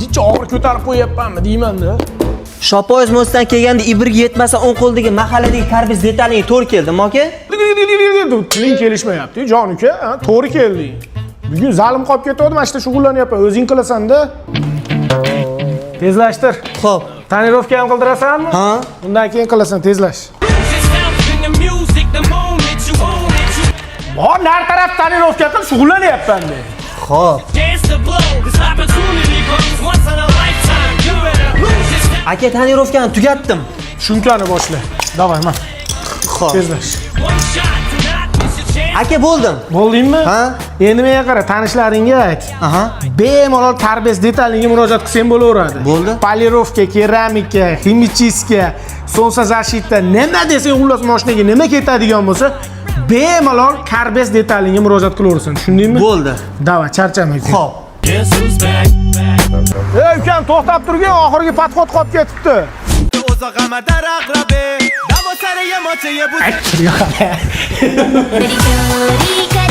Jicha og'ir ko'tarib qo'yapmanmi deyman-da. Shopoz mostdan kelganda ibriga yetmasa o'ng qo'ldagi mahalladagi tarbiz detaliga to'g'ri keldimi, aka? Tiling kelishmayapti, jon uka, to'g'ri kelding. Bugun zalim qolib ketadi, mana shunda shug'ullanyapman. O'zing qilasan-da. Tezlashtir. Xo'p. Tonirovka ham qildirasanmi? Ha. Undan keyin qilasan, tezlash. Bor, nar taraf tonirovka qilib shug'ullanyapman-da. Xo'p. Aka, tonirovkani tugatdim. Shumkani boshla. Davay, man. Xo'p. Tezlash. Aka, bo'ldim. Bo'ldingmi? Ha? Endi menga qara, tanishlaringga ayt. Aha. Bemalol tarbiz detaliga murojaat qilsang bo'laveradi. Bo'ldi. Polirovka, keramika, ximichiska, sonsa zashitda nima desang, xullas mashinaga nima ketadigan bo'lsa, bemalol tarbiz detaliga murojaat qilaversan. Tushundingmi? Bo'ldi. Davay, charchamay. Xo'p. Ey ukam, to'xtab turgin, oxirgi podxod qolib ketibdi. Ready,